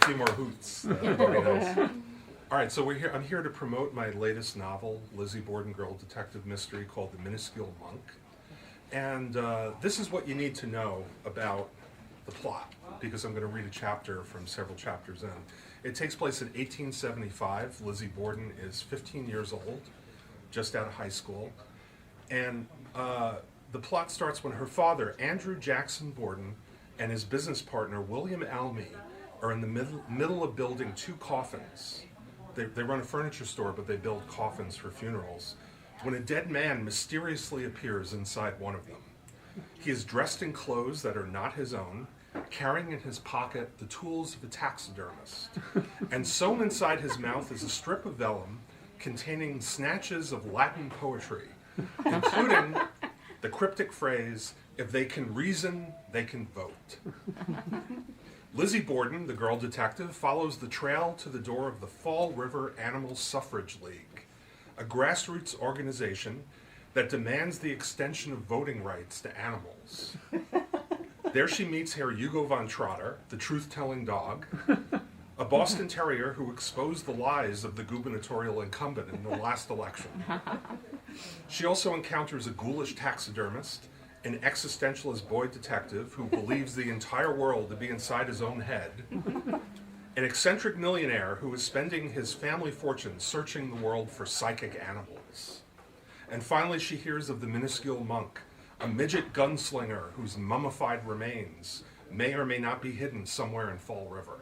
few more hoots. That'd be nice. All right, so I'm here to promote my latest novel, Lizzie Borden Girl Detective Mystery, called The Minuscule Monk. And this is what you need to know about the plot, because I'm going to read a chapter from several chapters in. It takes place in 1875. Lizzie Borden is 15 years old, just out of high school. And the plot starts when her father, Andrew Jackson Borden, and his business partner, William Almy, are in the middle of building two coffins. They run a furniture store, but they build coffins for funerals, when a dead man mysteriously appears inside one of them. He is dressed in clothes that are not his own, carrying in his pocket the tools of a taxidermist, and sewn inside his mouth is a strip of vellum containing snatches of Latin poetry, including the cryptic phrase, "If they can reason, they can vote." Lizzie Borden, the girl detective, follows the trail to the door of the Fall River Animal Suffrage League, a grassroots organization that demands the extension of voting rights to animals. There she meets Herr Hugo von Trotter, the truth-telling dog, a Boston Terrier who exposed the lies of the gubernatorial incumbent in the last election. She also encounters a ghoulish taxidermist, an existentialist boy detective who believes the entire world to be inside his own head, an eccentric millionaire who is spending his family fortune searching the world for psychic animals. And finally, she hears of the Minuscule Monk, a midget gunslinger whose mummified remains may or may not be hidden somewhere in Fall River.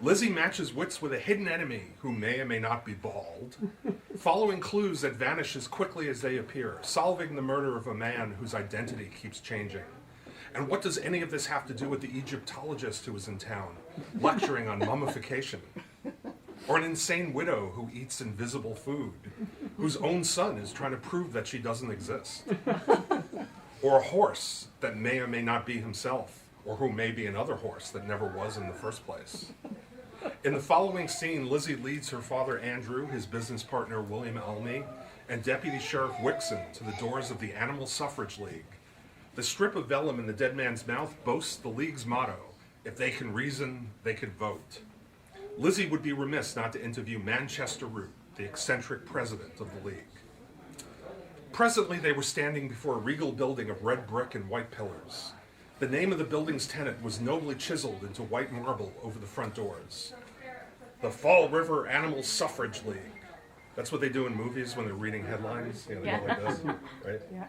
Lizzie matches wits with a hidden enemy who may or may not be bald, following clues that vanish as quickly as they appear, solving the murder of a man whose identity keeps changing. And what does any of this have to do with the Egyptologist who is in town, lecturing on mummification? Or an insane widow who eats invisible food, whose own son is trying to prove that she doesn't exist? Or a horse that may or may not be himself, or who may be another horse that never was in the first place? In the following scene, Lizzie leads her father Andrew, his business partner William Almy, and Deputy Sheriff Wixon to the doors of the Animal Suffrage League. The strip of vellum in the dead man's mouth boasts the League's motto, "If they can reason, they can vote." Lizzie would be remiss not to interview Manchester Root, the eccentric president of the League. Presently, they were standing before a regal building of red brick and white pillars. The name of the building's tenant was nobly chiseled into white marble over the front doors. The Fall River Animal Suffrage League. That's what they do in movies when they're reading headlines. You know, they go like this, right? Yeah.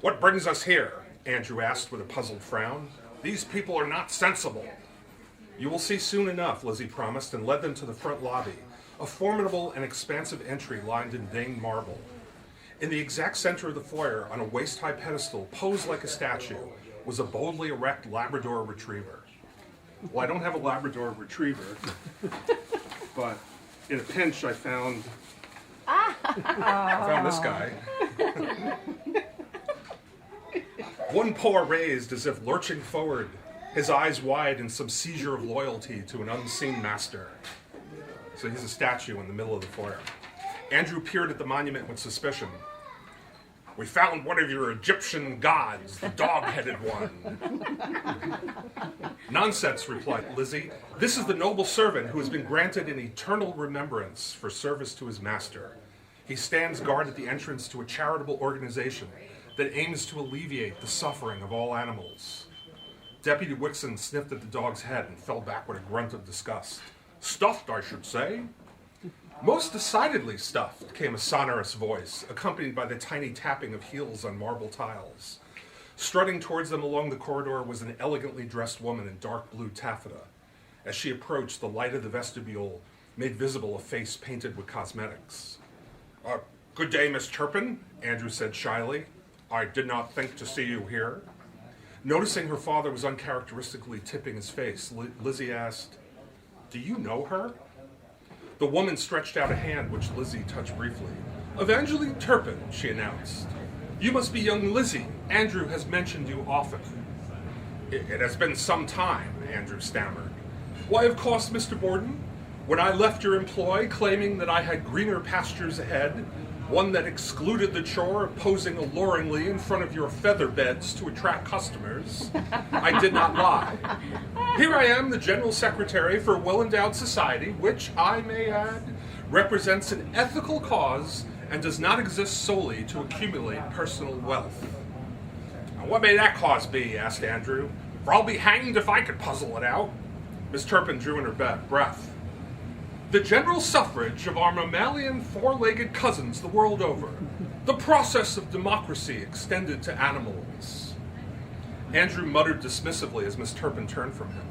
"What brings us here?" Andrew asked with a puzzled frown. "These people are not sensible." "You will see soon enough," Lizzie promised, and led them to the front lobby, a formidable and expansive entry lined in veined marble. In the exact center of the foyer, on a waist-high pedestal, posed like a statue, was a boldly erect Labrador retriever. Well, I don't have a Labrador retriever, but in a pinch I found this guy. One paw raised as if lurching forward, his eyes wide in some seizure of loyalty to an unseen master. So he's a statue in the middle of the foyer. Andrew peered at the monument with suspicion. "We found one of your Egyptian gods, the dog-headed one." "Nonsense," replied Lizzie. "This is the noble servant who has been granted an eternal remembrance for service to his master. He stands guard at the entrance to a charitable organization that aims to alleviate the suffering of all animals." Deputy Wixon sniffed at the dog's head and fell back with a grunt of disgust. "Stuffed, I should say." "Most decidedly stuffed," came a sonorous voice, accompanied by the tiny tapping of heels on marble tiles. Strutting towards them along the corridor was an elegantly dressed woman in dark blue taffeta. As she approached, the light of the vestibule made visible a face painted with cosmetics. "Good day, Miss Turpin," Andrew said shyly. "I did not think to see you here." Noticing her father was uncharacteristically tipping his face, Lizzie asked, "Do you know her?" The woman stretched out a hand, which Lizzie touched briefly. "Evangeline Turpin," she announced. "You must be young Lizzie. Andrew has mentioned you often." It has been some time," Andrew stammered. "Why, of course, Mr. Borden. When I left your employ, claiming that I had greener pastures ahead, one that excluded the chore of posing alluringly in front of your feather beds to attract customers, I did not lie. Here I am, the General Secretary for a well-endowed society, which, I may add, represents an ethical cause and does not exist solely to accumulate personal wealth. Now, what may that cause be? Asked Andrew. For I'll be hanged if I could puzzle it out. Miss Turpin drew in her breath. The general suffrage of our mammalian four-legged cousins the world over. The process of democracy extended to animals. Andrew muttered dismissively as Miss Turpin turned from him.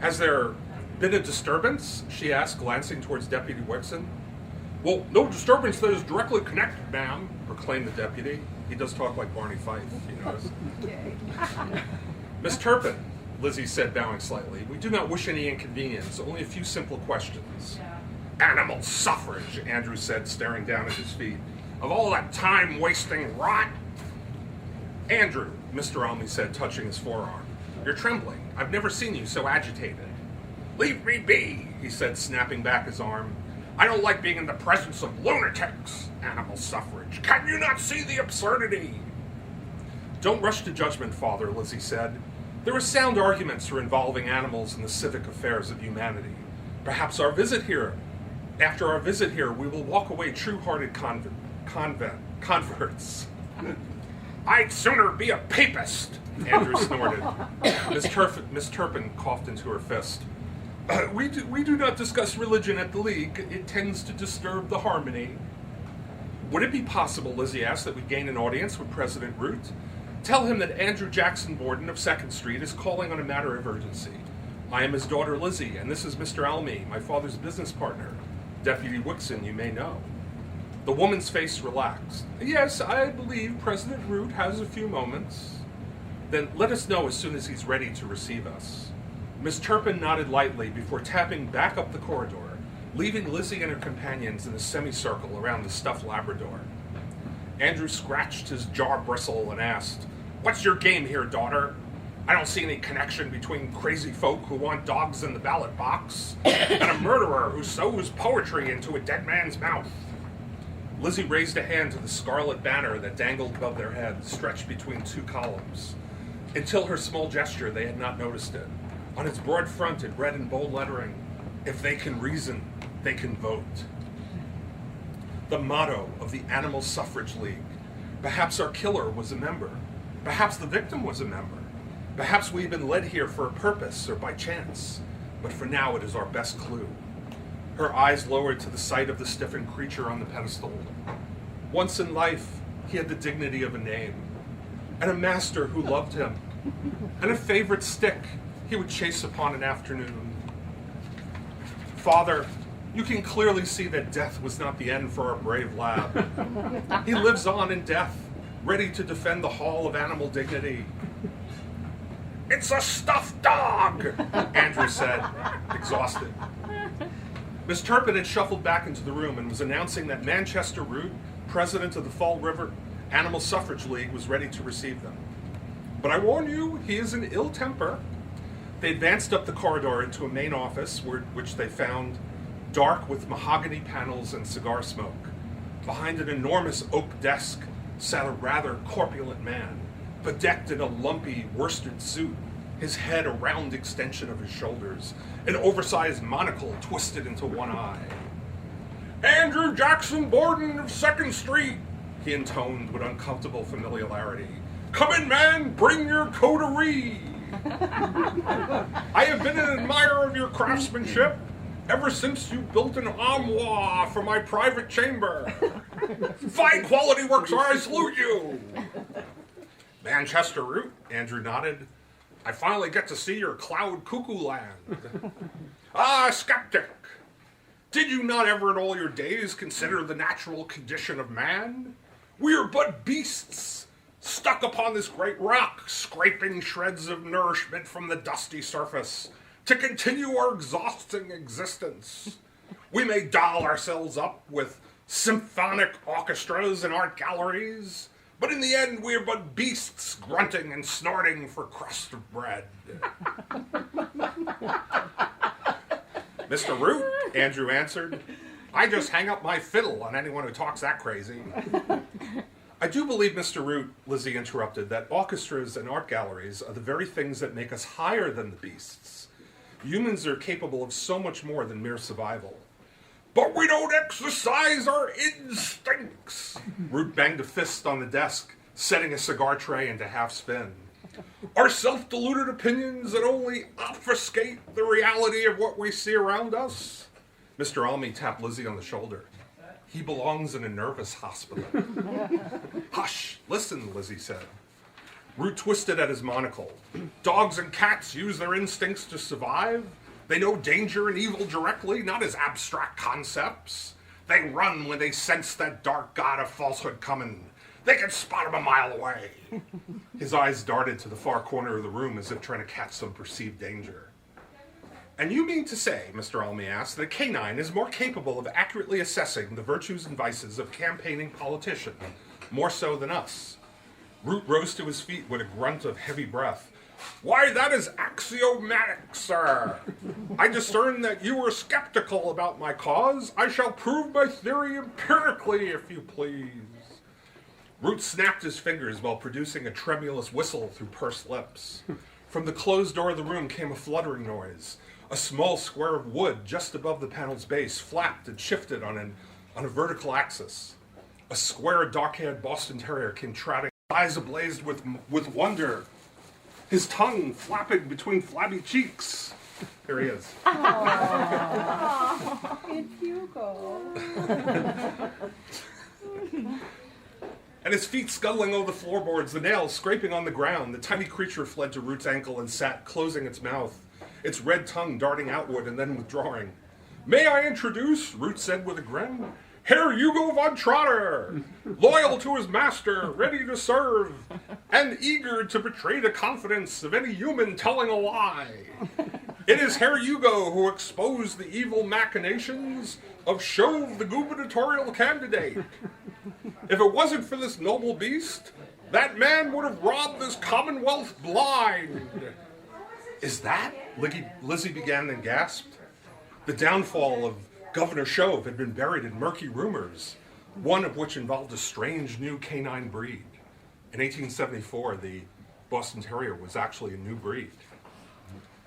Has there been a disturbance? She asked, glancing towards Deputy Wixon. Well, no disturbance that is directly connected, ma'am, proclaimed the deputy. He does talk like Barney Fife, you notice. Miss Turpin, Lizzie said, bowing slightly, we do not wish any inconvenience, only a few simple questions. Yeah. Animal suffrage, Andrew said, staring down at his feet. Of all that time-wasting rot? Andrew, Mr. Almy said, touching his forearm, you're trembling. I've never seen you so agitated. Leave me be, he said, snapping back his arm. I don't like being in the presence of lunatics. Animal suffrage. Can you not see the absurdity? Don't rush to judgment, Father, Lizzie said. There are sound arguments for involving animals in the civic affairs of humanity. Perhaps after our visit here, we will walk away true-hearted converts. I'd sooner be a papist, Andrew snorted. Miss Turpin coughed into her fist. We do not discuss religion at the League. It tends to disturb the harmony. Would it be possible, Lizzie asked, that we gain an audience with President Root? Tell him that Andrew Jackson Borden of 2nd Street is calling on a matter of urgency. I am his daughter Lizzie, and this is Mr. Almy, my father's business partner. Deputy Wixon, you may know. The woman's face relaxed. Yes, I believe President Root has a few moments. Then let us know as soon as he's ready to receive us. Miss Turpin nodded lightly before tapping back up the corridor, leaving Lizzie and her companions in a semicircle around the stuffed Labrador. Andrew scratched his jaw bristle and asked, What's your game here, daughter? I don't see any connection between crazy folk who want dogs in the ballot box and a murderer who sews poetry into a dead man's mouth. Lizzie raised a hand to the scarlet banner that dangled above their heads, stretched between two columns. Until her small gesture, they had not noticed it. On its broad front, it read in bold lettering, If they can reason, they can vote. The motto of the Animal Suffrage League. Perhaps our killer was a member. Perhaps the victim was a member. Perhaps we've been led here for a purpose or by chance. But for now, it is our best clue. Her eyes lowered to the sight of the stiffened creature on the pedestal. Once in life, he had the dignity of a name, and a master who loved him, and a favorite stick he would chase upon an afternoon. Father, you can clearly see that death was not the end for our brave lad. He lives on in death, ready to defend the hall of animal dignity. It's a stuffed dog, Andrew said, exhausted. Miss Turpin had shuffled back into the room and was announcing that Manchester Root, president of the Fall River Animal Suffrage League, was ready to receive them. But I warn you, he is in ill temper. They advanced up the corridor into a main office, which they found dark with mahogany panels and cigar smoke. Behind an enormous oak desk sat a rather corpulent man, bedecked in a lumpy worsted suit, his head a round extension of his shoulders, an oversized monocle twisted into one eye. Andrew Jackson Borden of 2nd Street, he intoned with uncomfortable familiarity. Come in, man, bring your coterie. I have been an admirer of your craftsmanship ever since you built an armoire for my private chamber. Fine quality works, or I salute you. Manchester Root, Andrew nodded. I finally get to see your cloud cuckoo land. Ah, skeptic. Did you not ever in all your days consider the natural condition of man? We are but beasts, stuck upon this great rock, scraping shreds of nourishment from the dusty surface to continue our exhausting existence. We may doll ourselves up with symphonic orchestras and art galleries, but in the end we are but beasts grunting and snorting for crust of bread. Mr. Root, Andrew answered, I just hang up my fiddle on anyone who talks that crazy. I do believe, Mr. Root, Lizzie interrupted, that orchestras and art galleries are the very things that make us higher than the beasts. Humans are capable of so much more than mere survival. But we don't exercise our instincts. Root banged a fist on the desk, setting a cigar tray into half spin. Our self-deluded opinions that only obfuscate the reality of what we see around us. Mr. Almy tapped Lizzie on the shoulder. He belongs in a nervous hospital. Hush, listen, Lizzie said. Root twisted at his monocle. Dogs and cats use their instincts to survive. They know danger and evil directly, not as abstract concepts. They run when they sense that dark god of falsehood coming. They can spot him a mile away. His eyes darted to the far corner of the room as if trying to catch some perceived danger. And you mean to say, Mr. Almy asked, that a canine is more capable of accurately assessing the virtues and vices of a campaigning politician, more so than us? Root rose to his feet with a grunt of heavy breath. Why, that is axiomatic, sir. I discern that you were skeptical about my cause. I shall prove my theory empirically, if you please. Root snapped his fingers while producing a tremulous whistle through pursed lips. From the closed door of the room came a fluttering noise. A small square of wood just above the panel's base flapped and shifted on a vertical axis. A square, dark-haired Boston Terrier came trotting, eyes ablaze with wonder, his tongue flapping between flabby cheeks. Here he is. Aww. It's Hugo. And his feet scuttling over the floorboards, the nails scraping on the ground, the tiny creature fled to Root's ankle and sat, closing its mouth, its red tongue darting outward and then withdrawing. May I introduce, Root said with a grin, Herr Hugo von Trotter, loyal to his master, ready to serve, and eager to betray the confidence of any human telling a lie. It is Herr Hugo who exposed the evil machinations of Shove the gubernatorial candidate. If it wasn't for this noble beast, that man would have robbed this commonwealth blind. Is that? Lizzie began and gasped. The downfall of Governor Shove had been buried in murky rumors, one of which involved a strange new canine breed. In 1874, the Boston Terrier was actually a new breed.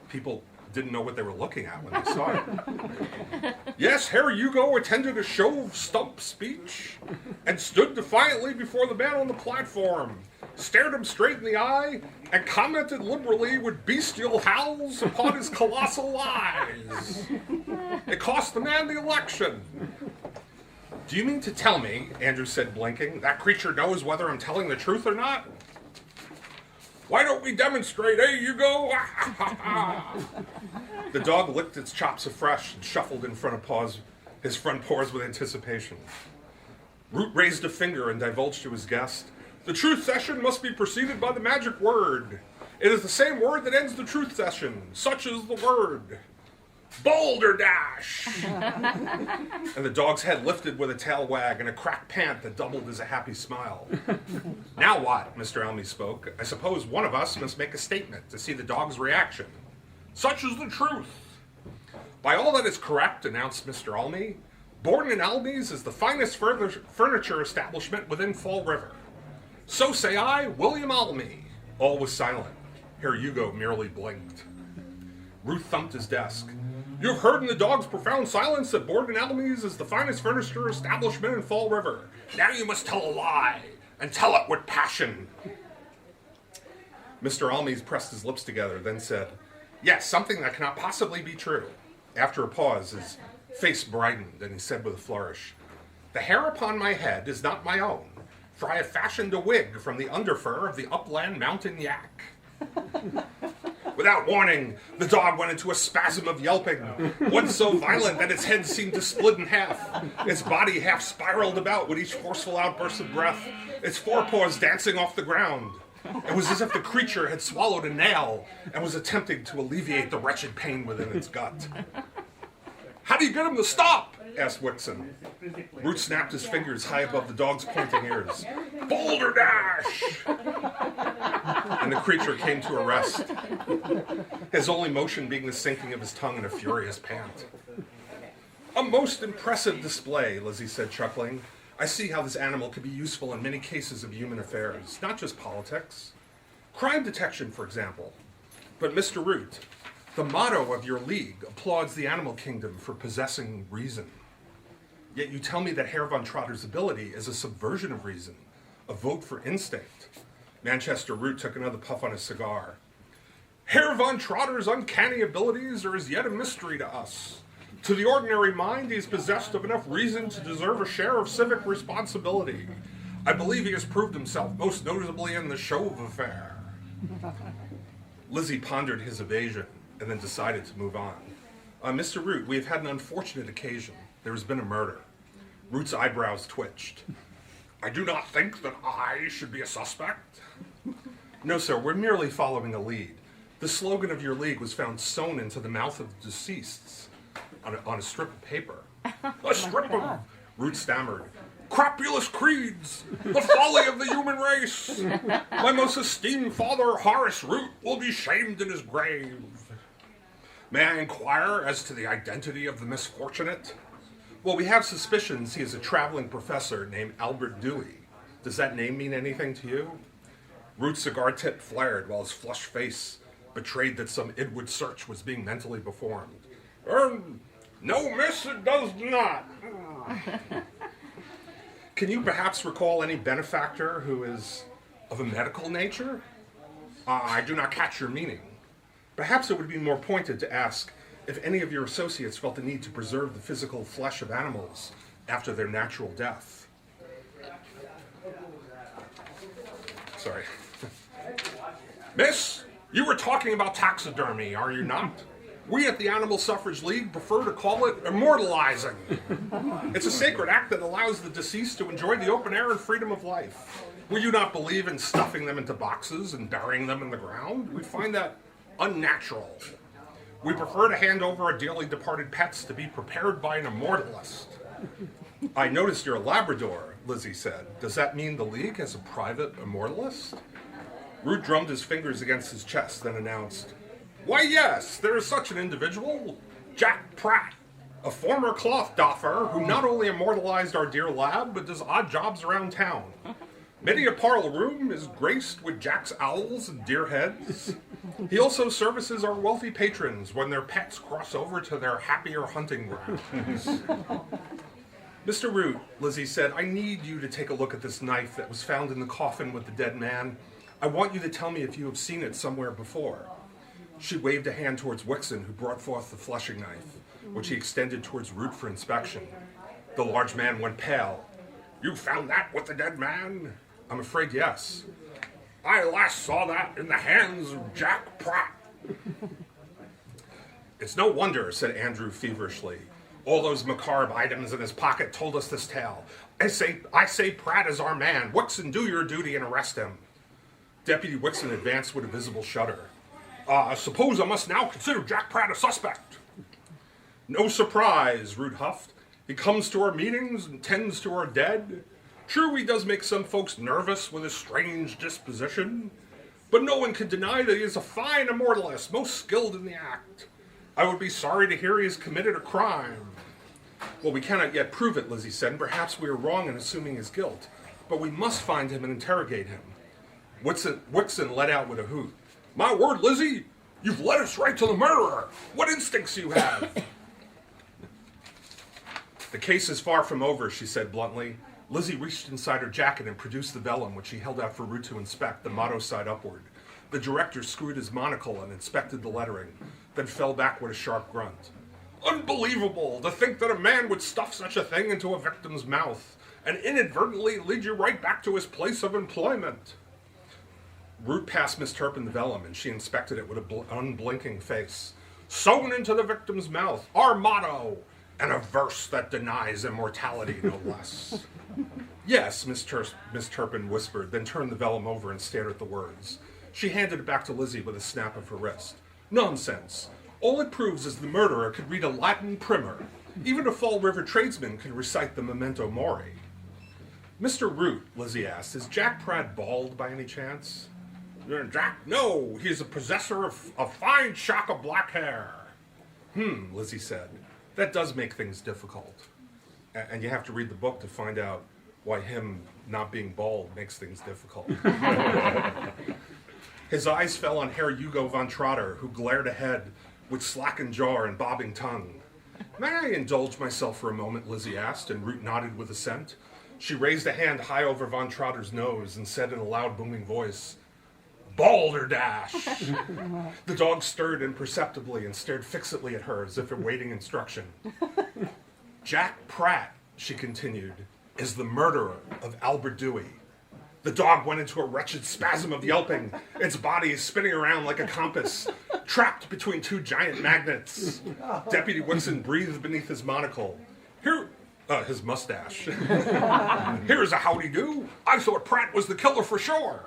People didn't know what they were looking at when they saw it. Yes, Herr Hugo attended a Shove stump speech and stood defiantly before the man on the platform, stared him straight in the eye, and commented liberally with bestial howls upon his colossal lies. It cost the man the election. Do you mean to tell me, Andrew said blinking, that creature knows whether I'm telling the truth or not? Why don't we demonstrate, eh, Hugo? The dog licked its chops afresh and shuffled in front of his front paws with anticipation. Root raised a finger and divulged to his guest, the truth session must be preceded by the magic word. It is the same word that ends the truth session. Such is the word. Balderdash! And the dog's head lifted with a tail wag and a cracked pant that doubled as a happy smile. Now what? Mr. Almy spoke. I suppose one of us must make a statement to see the dog's reaction. Such is the truth. By all that is correct, announced Mr. Almy, Borden & Almy's is the finest furniture establishment within Fall River. So say I, William Almy. All was silent. Herr Hugo merely blinked. Ruth thumped his desk. You've heard in the dog's profound silence that Borden & Almy's is the finest furniture establishment in Fall River. Now you must tell a lie, and tell it with passion. Mr. Almys pressed his lips together, then said, Yes, something that cannot possibly be true. After a pause, his face brightened, and he said with a flourish, The hair upon my head is not my own, for I have fashioned a wig from the underfur of the upland mountain yak. Without warning, the dog went into a spasm of yelping, one so violent that its head seemed to split in half. Its body half spiraled about with each forceful outburst of breath, its forepaws dancing off the ground. It was as if the creature had swallowed a nail and was attempting to alleviate the wretched pain within its gut. How do you get him to stop? Asked Whitson. Root snapped his fingers high above the dog's pointing ears. Balderdash! And the creature came to a rest, his only motion being the sinking of his tongue in a furious pant. A most impressive display, Lizzie said, chuckling. I see how this animal could be useful in many cases of human affairs, not just politics. Crime detection, for example. But Mr. Root, the motto of your league applauds the animal kingdom for possessing reason. Yet you tell me that Herr von Trotter's ability is a subversion of reason, a vote for instinct. Manchester Root took another puff on his cigar. Herr von Trotter's uncanny abilities are as yet a mystery to us. To the ordinary mind, he is possessed of enough reason to deserve a share of civic responsibility. I believe he has proved himself most notably in the show of affair. Lizzie pondered his evasion and then decided to move on. Mr. Root, we have had an unfortunate occasion. There has been a murder. Root's eyebrows twitched. I do not think that I should be a suspect. No, sir, we're merely following a lead. The slogan of your league was found sewn into the mouth of the deceased on a strip of paper. A strip of, Root stammered, crapulous creeds, the folly of the human race. My most esteemed father, Horace Root, will be shamed in his grave. May I inquire as to the identity of the misfortunate? Well, we have suspicions he is a traveling professor named Albert Dewey. Does that name mean anything to you? Root's cigar tip flared while his flushed face betrayed that some inward search was being mentally performed. No, miss, it does not. Can you perhaps recall any benefactor who is of a medical nature? I do not catch your meaning. Perhaps it would be more pointed to ask if any of your associates felt the need to preserve the physical flesh of animals after their natural death. Sorry. Miss, you were talking about taxidermy, are you not? We at the Animal Suffrage League prefer to call it immortalizing. It's a sacred act that allows the deceased to enjoy the open air and freedom of life. Will you not believe in stuffing them into boxes and burying them in the ground? We find that unnatural. We prefer to hand over our dearly departed pets to be prepared by an immortalist. I noticed you're a Labrador, Lizzie said. Does that mean the League has a private immortalist? Root drummed his fingers against his chest, then announced, Why, yes, there is such an individual, Jack Pratt, a former cloth doffer who not only immortalized our dear lab, but does odd jobs around town. Many a parlor room is graced with Jack's owls and deer heads. He also services our wealthy patrons when their pets cross over to their happier hunting grounds. Mr. Root, Lizzie said, I need you to take a look at this knife that was found in the coffin with the dead man. I want you to tell me if you have seen it somewhere before. She waved a hand towards Wixon, who brought forth the fleshing knife, which he extended towards Root for inspection. The large man went pale. You found that with the dead man? I'm afraid yes. I last saw that in the hands of Jack Pratt. It's no wonder, said Andrew feverishly. All those macabre items in his pocket told us this tale. I say Pratt is our man. Wixon, do your duty and arrest him. Deputy Wixon advanced with a visible shudder. I suppose I must now consider Jack Pratt a suspect. No surprise, Root huffed. He comes to our meetings and tends to our dead. True, he does make some folks nervous with his strange disposition, but no one can deny that he is a fine immortalist, most skilled in the act. I would be sorry to hear he has committed a crime. Well, we cannot yet prove it, Lizzie said, and perhaps we are wrong in assuming his guilt, but we must find him and interrogate him. Wixon let out with a hoot. My word, Lizzie, you've led us right to the murderer. What instincts you have. The case is far from over, she said bluntly. Lizzie reached inside her jacket and produced the vellum, which she held out for Root to inspect, the motto side upward. The director screwed his monocle and inspected the lettering, then fell back with a sharp grunt. Unbelievable! To think that a man would stuff such a thing into a victim's mouth and inadvertently lead you right back to his place of employment. Root passed Miss Turpin the vellum, and she inspected it with an unblinking face. Sewn into the victim's mouth, our motto, and a verse that denies immortality, no less. Yes, Miss Turpin whispered, then turned the vellum over and stared at the words. She handed it back to Lizzie with a snap of her wrist. Nonsense. All it proves is the murderer could read a Latin primer. Even a Fall River tradesman can recite the Memento Mori. Mr. Root, Lizzie asked, is Jack Pratt bald by any chance? Jack, no, he is a possessor of a fine shock of black hair. Lizzie said. that does make things difficult. And you have to read the book to find out why him not being bald makes things difficult. His eyes fell on Herr Hugo von Trotter, who glared ahead with slackened jaw and bobbing tongue. May I indulge myself for a moment, Lizzie asked, and Root nodded with assent. She raised a hand high over von Trotter's nose and said in a loud, booming voice, Balderdash! The dog stirred imperceptibly and stared fixedly at her as if awaiting instruction. Jack Pratt, she continued, is the murderer of Albert Dewey. The dog went into a wretched spasm of yelping, its body spinning around like a compass, trapped between two giant magnets. Deputy Woodson breathed beneath his monocle. His mustache. Here's a howdy-do. I thought Pratt was the killer for sure.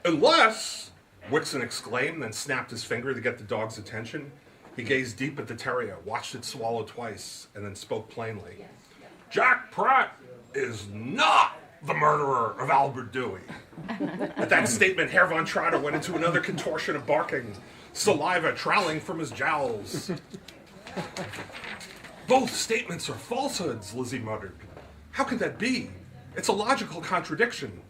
Unless, Whitson exclaimed, then snapped his finger to get the dog's attention. He gazed deep at the terrier, watched it swallow twice, and then spoke plainly. Jack Pratt is not the murderer of Albert Dewey. At that statement, Herr von Trotter went into another contortion of barking, saliva trailing from his jowls. Both statements are falsehoods, Lizzie muttered. How could that be? It's a logical contradiction.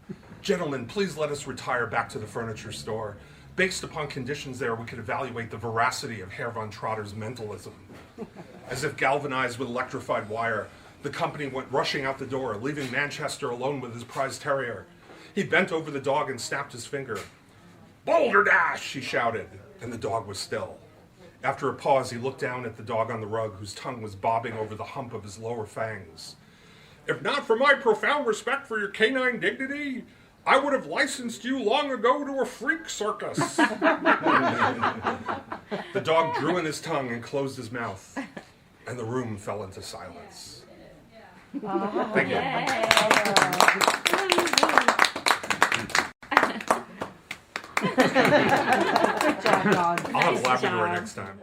Gentlemen, please let us retire back to the furniture store. Based upon conditions there, we could evaluate the veracity of Herr von Trotter's mentalism. As if galvanized with electrified wire, the company went rushing out the door, leaving Manchester alone with his prize terrier. He bent over the dog and snapped his finger. Balderdash, he shouted, and the dog was still. After a pause, he looked down at the dog on the rug, whose tongue was bobbing over the hump of his lower fangs. If not for my profound respect for your canine dignity, I would have licensed you long ago to a freak circus. The dog drew in his tongue and closed his mouth, and the room fell into silence. Thank you. Good job, dog. I'll have a Labrador next time.